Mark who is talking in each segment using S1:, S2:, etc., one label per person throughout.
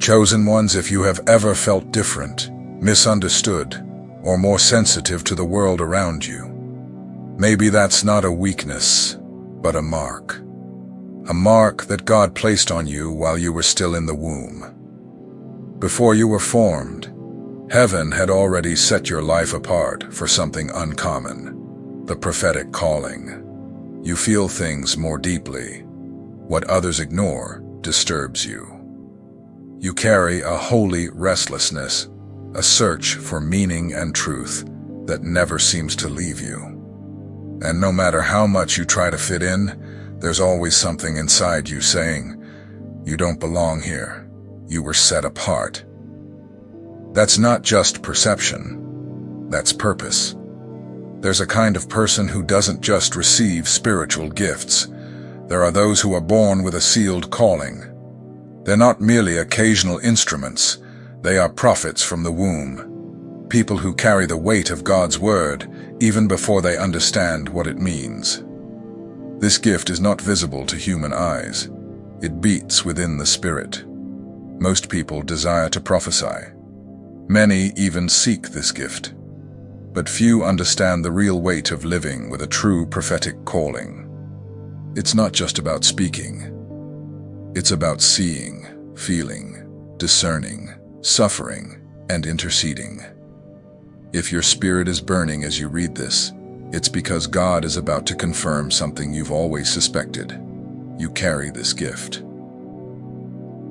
S1: Chosen ones, if you have ever felt different, misunderstood, or more sensitive to the world around you, maybe that's not a weakness, but a mark. A mark that God placed on you while you were still in the womb. Before you were formed, heaven had already set your life apart for something uncommon, the prophetic calling. You feel things more deeply. What others ignore disturbs you. You carry a holy restlessness, a search for meaning and truth that never seems to leave you. And no matter how much you try to fit in, there's always something inside you saying, "You don't belong here. You were set apart." That's not just perception. That's purpose. There's a kind of person who doesn't just receive spiritual gifts. There are those who are born with a sealed calling. They're not merely occasional instruments. They are prophets from the womb. People who carry the weight of God's word even before they understand what it means. This gift is not visible to human eyes. It beats within the spirit. Most people desire to prophesy. Many even seek this gift. But few understand the real weight of living with a true prophetic calling. It's not just about speaking. It's about seeing, feeling, discerning, suffering, and interceding. If your spirit is burning as you read this, it's because God is about to confirm something you've always suspected. You carry this gift.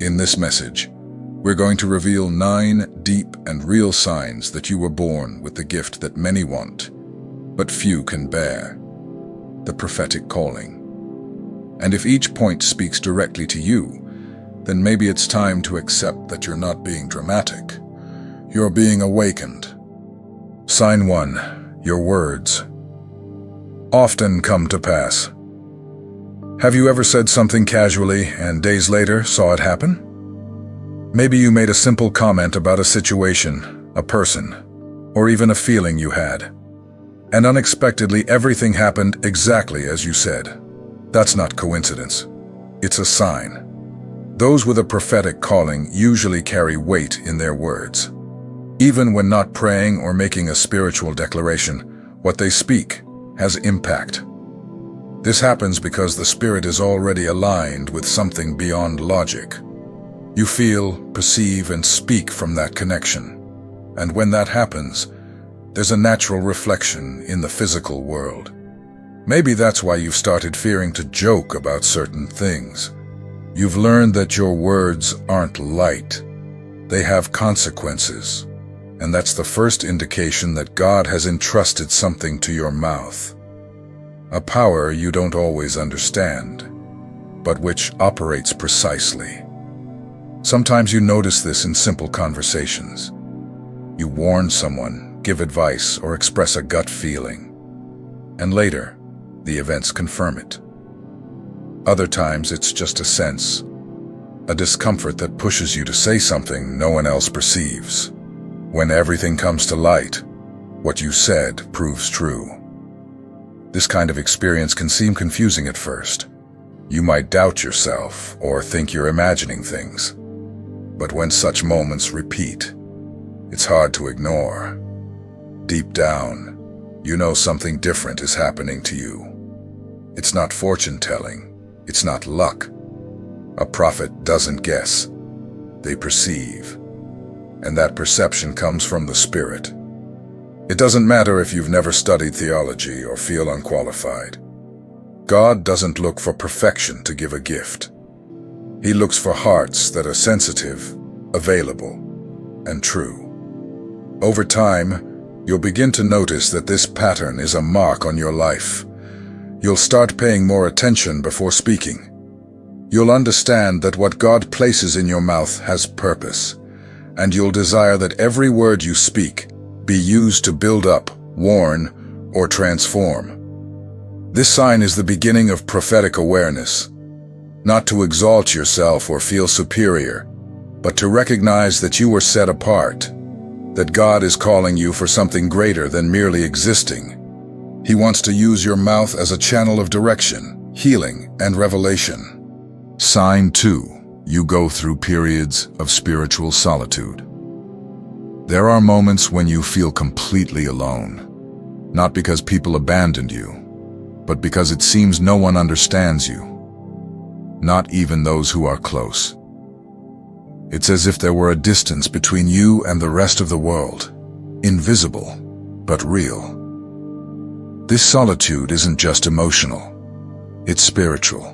S1: In this message, we're going to reveal 9 deep and real signs that you were born with the gift that many want, but few can bear, the prophetic calling. And if each point speaks directly to you, then maybe it's time to accept that you're not being dramatic. You're being awakened. Sign 1. Your words often come to pass. Have you ever said something casually and days later saw it happen? Maybe you made a simple comment about a situation, a person, or even a feeling you had. And unexpectedly everything happened exactly as you said. That's not coincidence. It's a sign. Those with a prophetic calling usually carry weight in their words. Even when not praying or making a spiritual declaration, what they speak has impact. This happens because the spirit is already aligned with something beyond logic. You feel, perceive, and speak from that connection. And when that happens, there's a natural reflection in the physical world. Maybe that's why you've started fearing to joke about certain things. You've learned that your words aren't light. They have consequences. And that's the first indication that God has entrusted something to your mouth. A power you don't always understand, but which operates precisely. Sometimes you notice this in simple conversations. You warn someone, give advice, or express a gut feeling. And later, the events confirm it. Other times it's just a sense, a discomfort that pushes you to say something no one else perceives. When everything comes to light, what you said proves true. This kind of experience can seem confusing at first. You might doubt yourself or think you're imagining things. But when such moments repeat, it's hard to ignore. Deep down, you know something different is happening to you. It's not fortune-telling. It's not luck. A prophet doesn't guess. They perceive. And that perception comes from the Spirit. It doesn't matter if you've never studied theology or feel unqualified. God doesn't look for perfection to give a gift. He looks for hearts that are sensitive, available, and true. Over time, you'll begin to notice that this pattern is a mark on your life. You'll start paying more attention before speaking. You'll understand that what God places in your mouth has purpose, and you'll desire that every word you speak be used to build up, warn, or transform. This sign is the beginning of prophetic awareness, not to exalt yourself or feel superior, but to recognize that you were set apart, that God is calling you for something greater than merely existing. He wants to use your mouth as a channel of direction, healing, and revelation. Sign 2. you go through periods of spiritual solitude. There are moments when you feel completely alone, not because people abandoned you, but because it seems no one understands you, not even those who are close. It's as if there were a distance between you and the rest of the world, invisible, but real. This solitude isn't just emotional, it's spiritual.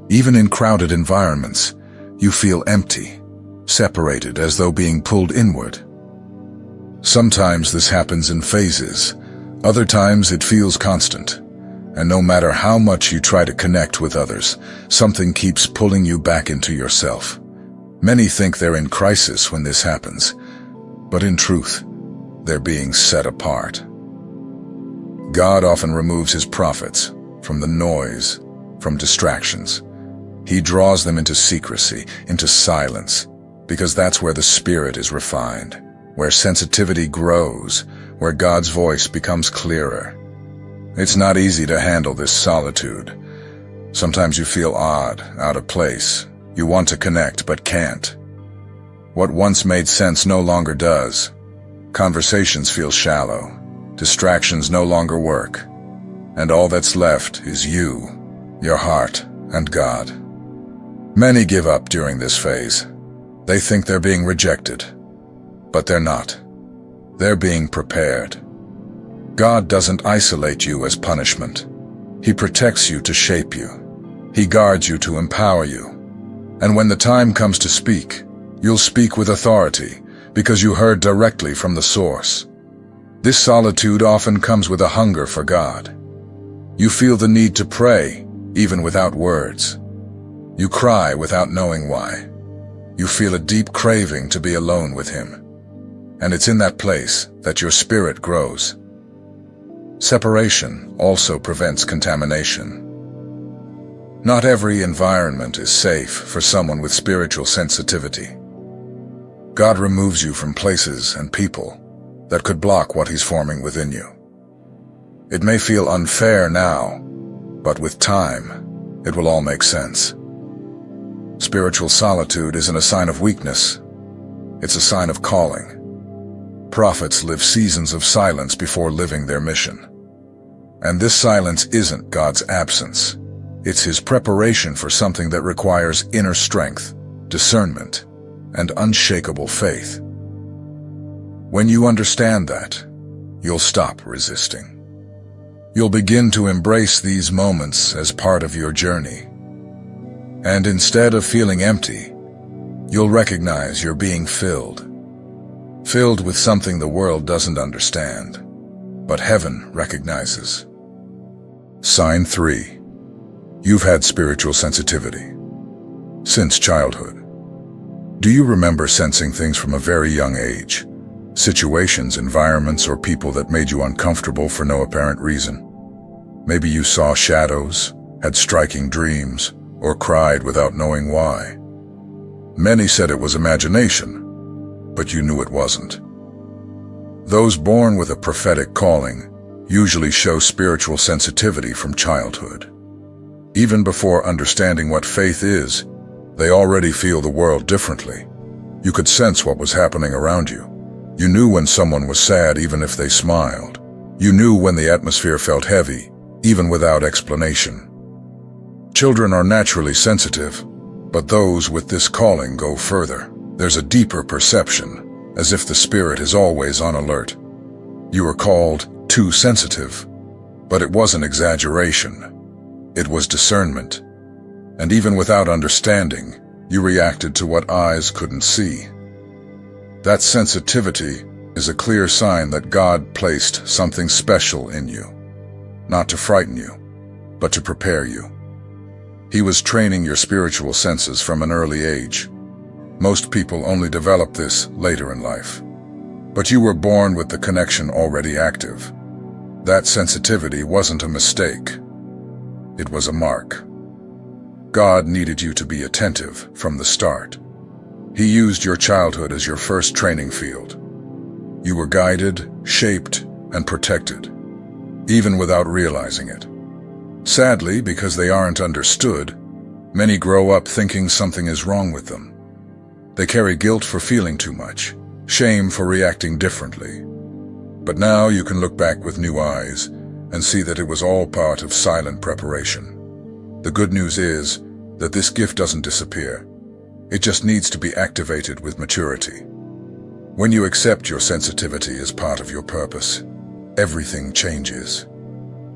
S1: Even in crowded environments, you feel empty, separated as though being pulled inward. Sometimes this happens in phases, other times it feels constant, and no matter how much you try to connect with others, something keeps pulling you back into yourself. Many think they're in crisis when this happens, but in truth, they're being set apart. God often removes his prophets from the noise, from distractions. He draws them into secrecy, into silence, because that's where the spirit is refined, where sensitivity grows, where God's voice becomes clearer. It's not easy to handle this solitude. Sometimes you feel odd, out of place. You want to connect, but can't. What once made sense no longer does. Conversations feel shallow. Distractions no longer work. And all that's left is you, your heart, and God. Many give up during this phase. They think they're being rejected. But they're not. They're being prepared. God doesn't isolate you as punishment. He protects you to shape you. He guards you to empower you. And when the time comes to speak, you'll speak with authority because you heard directly from the source. This solitude often comes with a hunger for God. You feel the need to pray, even without words. You cry without knowing why. You feel a deep craving to be alone with Him. And it's in that place that your spirit grows. Separation also prevents contamination. Not every environment is safe for someone with spiritual sensitivity. God removes you from places and people that could block what He's forming within you. It may feel unfair now, but with time, it will all make sense. Spiritual solitude isn't a sign of weakness. It's a sign of calling. Prophets live seasons of silence before living their mission. And this silence isn't God's absence. It's His preparation for something that requires inner strength, discernment, and unshakable faith. When you understand that, you'll stop resisting. You'll begin to embrace these moments as part of your journey. And instead of feeling empty, you'll recognize you're being filled. Filled with something the world doesn't understand, but heaven recognizes. Sign 3. You've had spiritual sensitivity since childhood. Do you remember sensing things from a very young age? Situations, environments, or people that made you uncomfortable for no apparent reason? Maybe you saw shadows, had striking dreams, or cried without knowing why. Many said it was imagination, but you knew it wasn't. Those born with a prophetic calling usually show spiritual sensitivity from childhood. Even before understanding what faith is, they already feel the world differently. You could sense what was happening around you. You knew when someone was sad even if they smiled. You knew when the atmosphere felt heavy, even without explanation. Children are naturally sensitive, but those with this calling go further. There's a deeper perception, as if the spirit is always on alert. You were called too sensitive, but it wasn't exaggeration. It was discernment. And even without understanding, you reacted to what eyes couldn't see. That sensitivity is a clear sign that God placed something special in you, not to frighten you, but to prepare you. He was training your spiritual senses from an early age. Most people only develop this later in life. But you were born with the connection already active. That sensitivity wasn't a mistake. It was a mark. God needed you to be attentive from the start. He used your childhood as your first training field. You were guided, shaped, and protected, even without realizing it. Sadly, because they aren't understood, Many grow up thinking something is wrong with them. They carry guilt for feeling too much, shame for reacting differently. But now you can look back with new eyes and see that it was all part of silent preparation. The good news is that this gift doesn't disappear. It just needs to be activated with maturity. When you accept your sensitivity as part of your purpose, everything changes.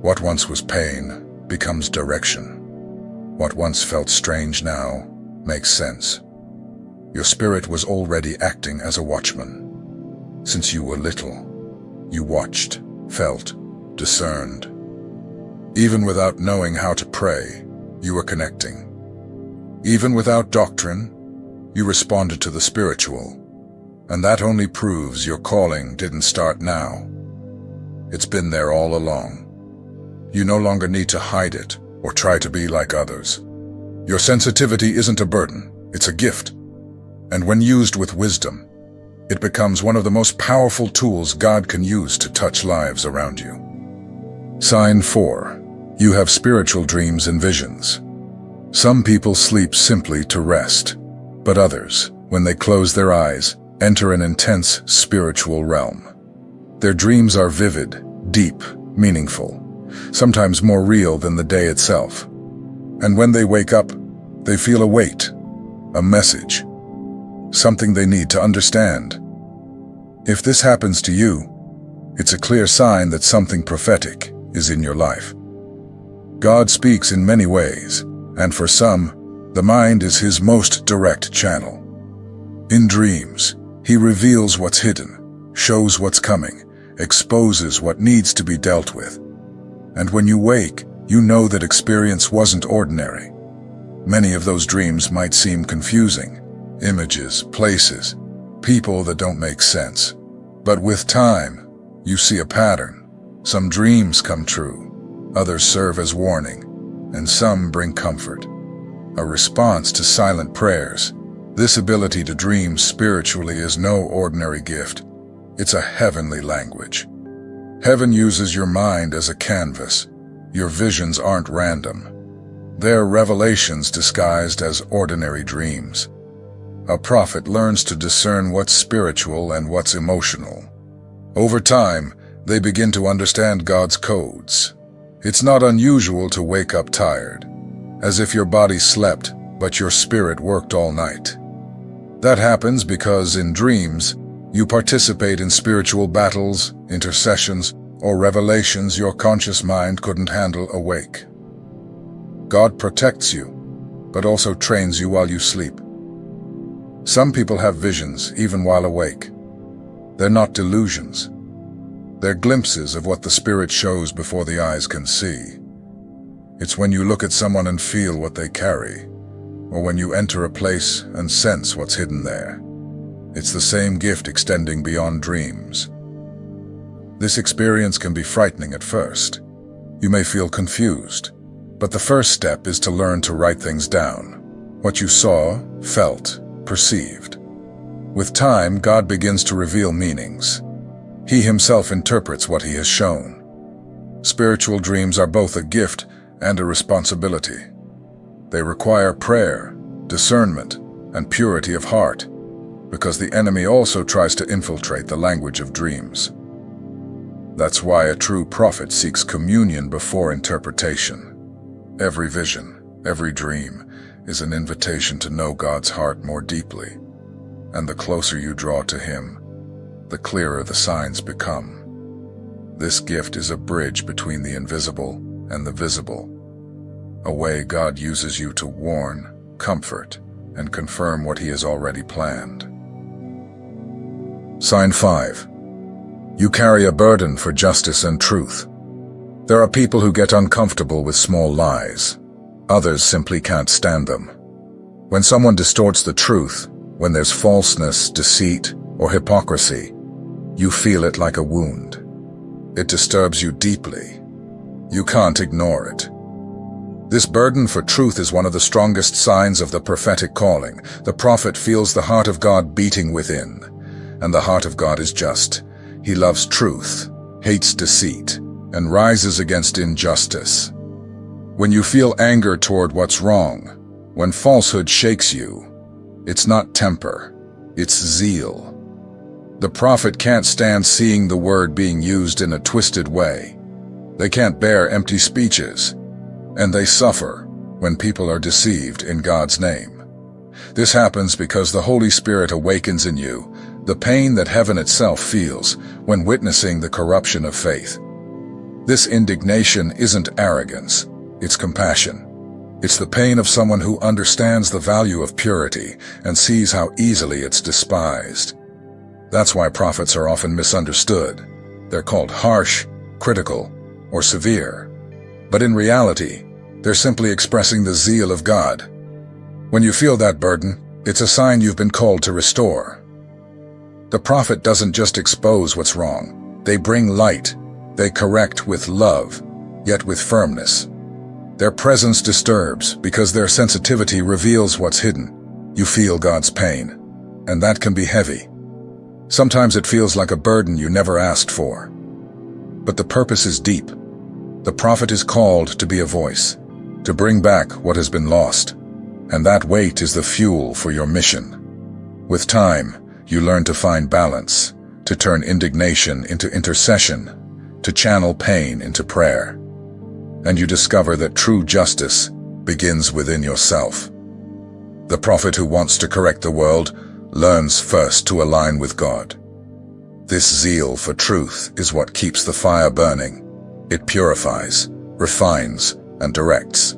S1: What once was pain becomes direction. What once felt strange now makes sense. Your spirit was already acting as a watchman. Since you were little, you watched, felt, discerned. Even without knowing how to pray, you were connecting. Even without doctrine, you responded to the spiritual. And that only proves your calling didn't start now. It's been there all along. You no longer need to hide it or try to be like others. Your sensitivity isn't a burden, it's a gift. And when used with wisdom, it becomes one of the most powerful tools God can use to touch lives around you. Sign 4. You have spiritual dreams and visions. Some people sleep simply to rest, but others, when they close their eyes, enter an intense spiritual realm. Their dreams are vivid, deep, meaningful, sometimes more real than the day itself. And when they wake up, they feel a weight, a message, something they need to understand. If this happens to you, it's a clear sign that something prophetic is in your life. God speaks in many ways, and for some, the mind is his most direct channel. In dreams, he reveals what's hidden, shows what's coming, exposes what needs to be dealt with. And when you wake, you know that experience wasn't ordinary. Many of those dreams might seem confusing. Images, places, people that don't make sense. But with time, you see a pattern. Some dreams come true, others serve as warning, and some bring comfort. A response to silent prayers. This ability to dream spiritually is no ordinary gift. It's a heavenly language. Heaven uses your mind as a canvas. Your visions aren't random. They're revelations disguised as ordinary dreams. A prophet learns to discern what's spiritual and what's emotional. Over time, they begin to understand God's codes. It's not unusual to wake up tired, as if your body slept, but your spirit worked all night. That happens because in dreams, you participate in spiritual battles, intercessions, or revelations your conscious mind couldn't handle awake. God protects you, but also trains you while you sleep. Some people have visions even while awake. They're not delusions. They're glimpses of what the Spirit shows before the eyes can see. It's when you look at someone and feel what they carry, or when you enter a place and sense what's hidden there. It's the same gift extending beyond dreams. This experience can be frightening at first. You may feel confused, but the first step is to learn to write things down. What you saw, felt, perceived. With time, God begins to reveal meanings. He himself interprets what he has shown. Spiritual dreams are both a gift and a responsibility. They require prayer, discernment, and purity of heart, because the enemy also tries to infiltrate the language of dreams. That's why a true prophet seeks communion before interpretation. Every vision, every dream, is an invitation to know God's heart more deeply. And the closer you draw to him, the clearer the signs become. This gift is a bridge between the invisible and the visible, a way God uses you to warn, comfort, and confirm what he has already planned. Sign 5. You carry a burden for justice and truth. There are people who get uncomfortable with small lies. Others simply can't stand them. When someone distorts the truth, when there's falseness, deceit, or hypocrisy, you feel it like a wound. It disturbs you deeply. You can't ignore it. This burden for truth is one of the strongest signs of the prophetic calling. The prophet feels the heart of God beating within, and the heart of God is just. He loves truth, hates deceit, and rises against injustice. When you feel anger toward what's wrong, When falsehood shakes you, it's not temper, it's zeal. The prophet can't stand seeing the word being used in a twisted way. They can't bear empty speeches, and they suffer when people are deceived in God's name. This happens because the Holy Spirit awakens in you the pain that heaven itself feels when witnessing the corruption of faith. This indignation isn't arrogance, it's compassion. It's the pain of someone who understands the value of purity and sees how easily it's despised. That's why prophets are often misunderstood. They're called harsh, critical, or severe. But in reality, they're simply expressing the zeal of God. When you feel that burden, it's a sign you've been called to restore. The prophet doesn't just expose what's wrong. They bring light. They correct with love, yet with firmness. Their presence disturbs because their sensitivity reveals what's hidden. You feel God's pain, and that can be heavy. Sometimes it feels like a burden you never asked for. But the purpose is deep. The prophet is called to be a voice, to bring back what has been lost, and that weight is the fuel for your mission. With time, you learn to find balance, to turn indignation into intercession, to channel pain into prayer. And you discover that true justice begins within yourself. The prophet who wants to correct the world learns first to align with God. This zeal for truth is what keeps the fire burning. It purifies, refines, and directs.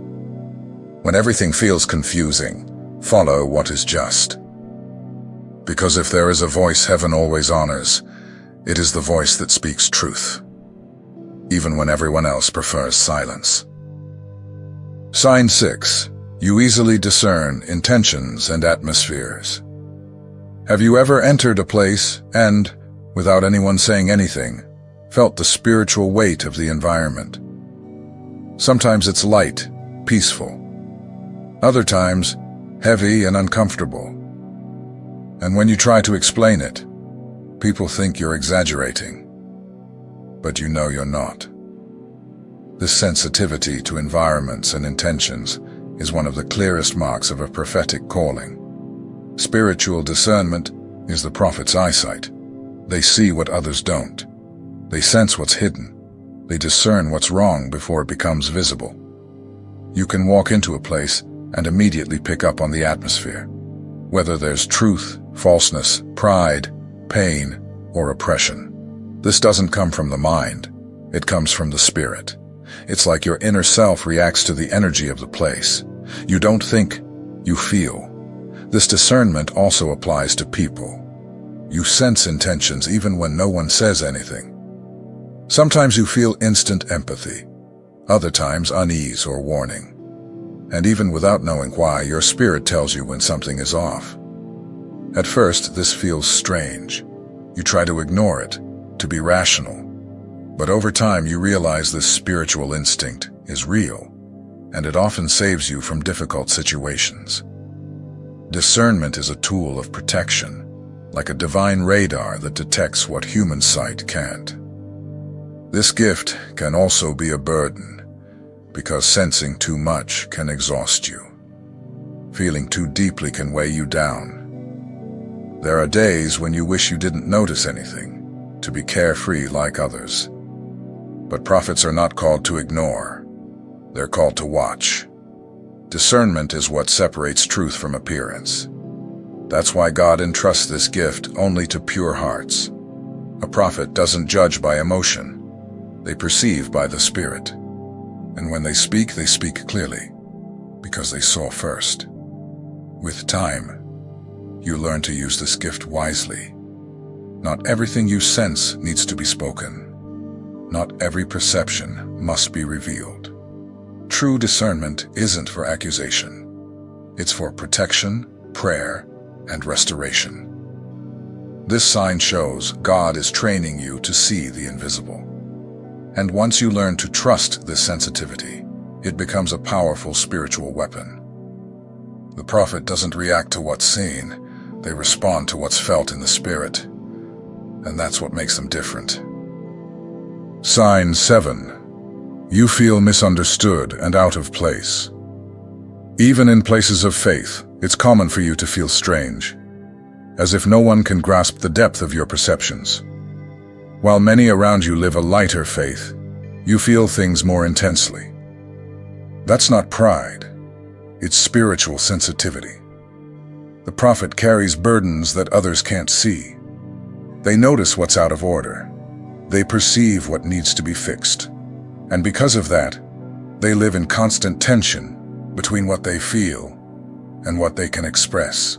S1: When everything feels confusing, follow what is just. Because if there is a voice heaven always honors, it is the voice that speaks truth, even when everyone else prefers silence. Sign 6. You easily discern intentions and atmospheres. Have you ever entered a place and, without anyone saying anything, felt the spiritual weight of the environment? Sometimes it's light, peaceful. Other times, heavy and uncomfortable. And when you try to explain it, people think you're exaggerating. But you know you're not. This sensitivity to environments and intentions is one of the clearest marks of a prophetic calling. Spiritual discernment is the prophet's eyesight. They see what others don't. They sense what's hidden. They discern what's wrong before it becomes visible. You can walk into a place and immediately pick up on the atmosphere, whether there's truth, falseness, pride, pain, or oppression. This doesn't come from the mind. It comes from the spirit. It's like your inner self reacts to the energy of the place. You don't think, you feel. This discernment also applies to people. You sense intentions even when no one says anything. Sometimes you feel instant empathy, other times unease or warning. And even without knowing why, your spirit tells you when something is off. At first, this feels strange. You try to ignore it, to be rational. But over time, you realize this spiritual instinct is real, and it often saves you from difficult situations. Discernment is a tool of protection, like a divine radar that detects what human sight can't. This gift can also be a burden, because sensing too much can exhaust you. Feeling too deeply can weigh you down. There are days when you wish you didn't notice anything, to be carefree like others. But prophets are not called to ignore. They're called to watch. Discernment is what separates truth from appearance. That's why God entrusts this gift only to pure hearts. A prophet doesn't judge by emotion. They perceive by the Spirit. And when they speak clearly, because they saw first. With time, you learn to use this gift wisely. Not everything you sense needs to be spoken. Not every perception must be revealed. True discernment isn't for accusation. It's for protection, prayer, and restoration. This sign shows God is training you to see the invisible. And once you learn to trust this sensitivity, it becomes a powerful spiritual weapon. The prophet doesn't react to what's seen, they respond to what's felt in the spirit. And that's what makes them different. Sign 7. You feel misunderstood and out of place. Even in places of faith, it's common for you to feel strange, as if no one can grasp the depth of your perceptions. While many around you live a lighter faith, you feel things more intensely. That's not pride, it's spiritual sensitivity. The prophet carries burdens that others can't see. They notice what's out of order. They perceive what needs to be fixed. And because of that, they live in constant tension between what they feel and what they can express.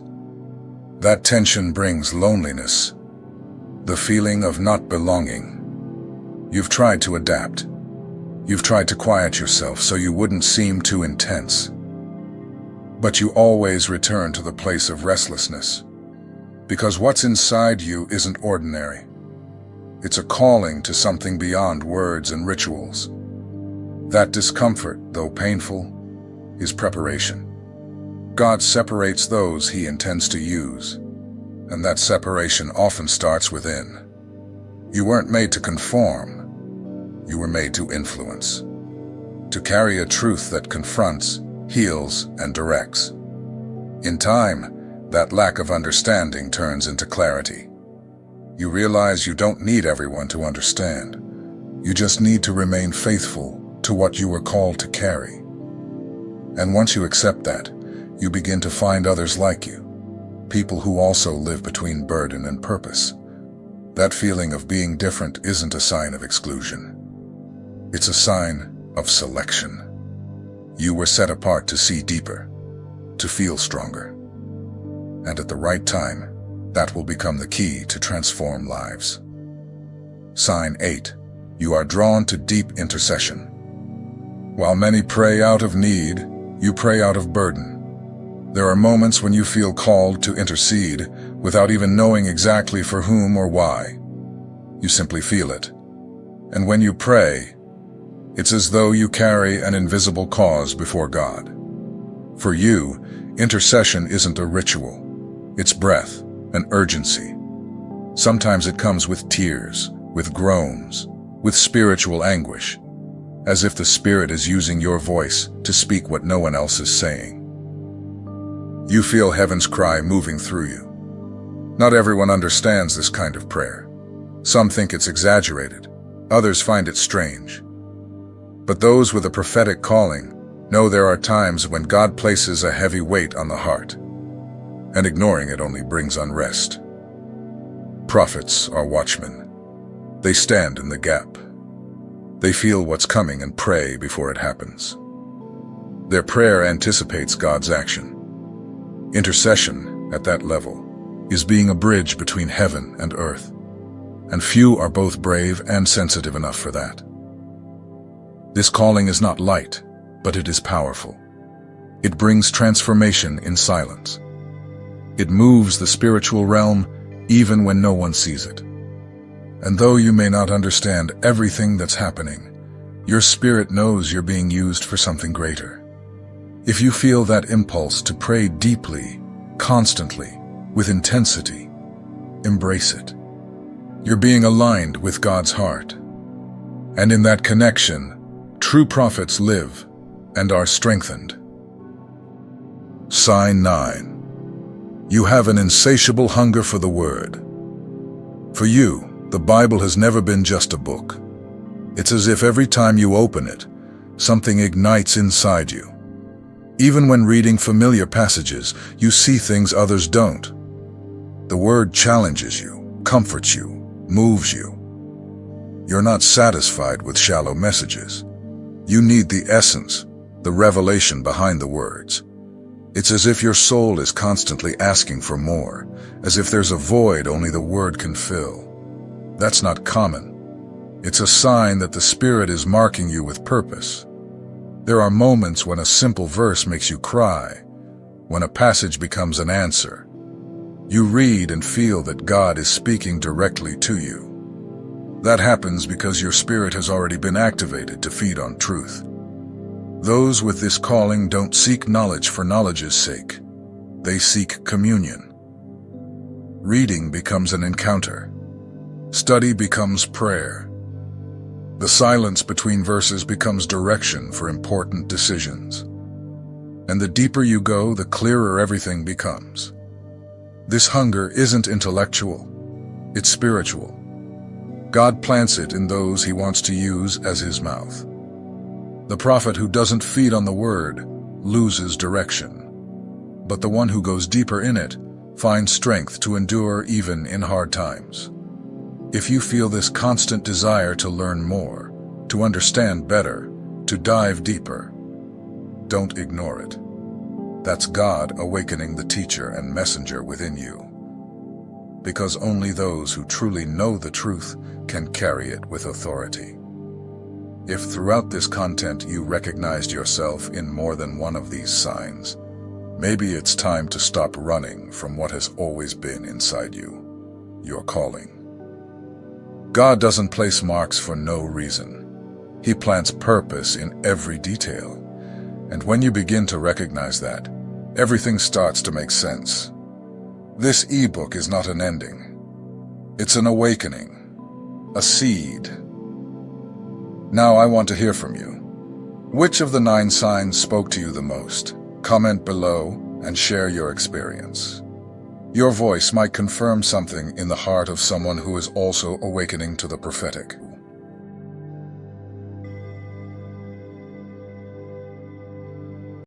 S1: That tension brings loneliness, the feeling of not belonging. You've tried to adapt. You've tried to quiet yourself so you wouldn't seem too intense. But you always return to the place of restlessness, because what's inside you isn't ordinary. It's a calling to something beyond words and rituals. That discomfort, though painful, is preparation. God separates those He intends to use, and that separation often starts within. You weren't made to conform. You were made to influence, to carry a truth that confronts, heals, and directs. In time, that lack of understanding turns into clarity. You realize you don't need everyone to understand. You just need to remain faithful to what you were called to carry. And once you accept that, you begin to find others like you, people who also live between burden and purpose. That feeling of being different isn't a sign of exclusion. It's a sign of selection. You were set apart to see deeper, to feel stronger. And at the right time, that will become the key to transform lives. Sign 8. You are drawn to deep intercession. While many pray out of need, you pray out of burden. There are moments when you feel called to intercede without even knowing exactly for whom or why. You simply feel it. And when you pray, it's as though you carry an invisible cause before God. For you, intercession isn't a ritual. It's breath, an urgency. Sometimes it comes with tears, with groans, with spiritual anguish, as if the Spirit is using your voice to speak what no one else is saying. You feel heaven's cry moving through you. Not everyone understands this kind of prayer. Some think it's exaggerated. Others find it strange. But those with a prophetic calling know there are times when God places a heavy weight on the heart, and ignoring it only brings unrest. Prophets are watchmen. They stand in the gap. They feel what's coming and pray before it happens. Their prayer anticipates God's action. Intercession, at that level, is being a bridge between heaven and earth, and few are both brave and sensitive enough for that. This calling is not light, but it is powerful. It brings transformation in silence. It moves the spiritual realm even when no one sees it. And though you may not understand everything that's happening, your spirit knows you're being used for something greater. If you feel that impulse to pray deeply, constantly, with intensity, embrace it. You're being aligned with God's heart. And in that connection, true prophets live and are strengthened. Sign 9. You have an insatiable hunger for the Word. For you, the Bible has never been just a book. It's as if every time you open it, something ignites inside you. Even when reading familiar passages, you see things others don't. The Word challenges you, comforts you, moves you. You're not satisfied with shallow messages. You need the essence, the revelation behind the words. It's as if your soul is constantly asking for more, as if there's a void only the Word can fill. That's not common. It's a sign that the Spirit is marking you with purpose. There are moments when a simple verse makes you cry, when a passage becomes an answer. You read and feel that God is speaking directly to you. That happens because your spirit has already been activated to feed on truth. Those with this calling don't seek knowledge for knowledge's sake. They seek communion. Reading becomes an encounter. Study becomes prayer. The silence between verses becomes direction for important decisions. And the deeper you go, the clearer everything becomes. This hunger isn't intellectual, it's spiritual. God plants it in those he wants to use as his mouth. The prophet who doesn't feed on the word loses direction, but the one who goes deeper in it finds strength to endure even in hard times. If you feel this constant desire to learn more, to understand better, to dive deeper, don't ignore it. That's God awakening the teacher and messenger within you. Because only those who truly know the truth can carry it with authority. If throughout this content you recognized yourself in more than one of these signs, maybe it's time to stop running from what has always been inside you, your calling. God doesn't place marks for no reason. He plants purpose in every detail. And when you begin to recognize that, everything starts to make sense. This ebook is not an ending. It's an awakening, a seed. Now I want to hear from you. Which of the 9 signs spoke to you the most? Comment below and share your experience. Your voice might confirm something in the heart of someone who is also awakening to the prophetic.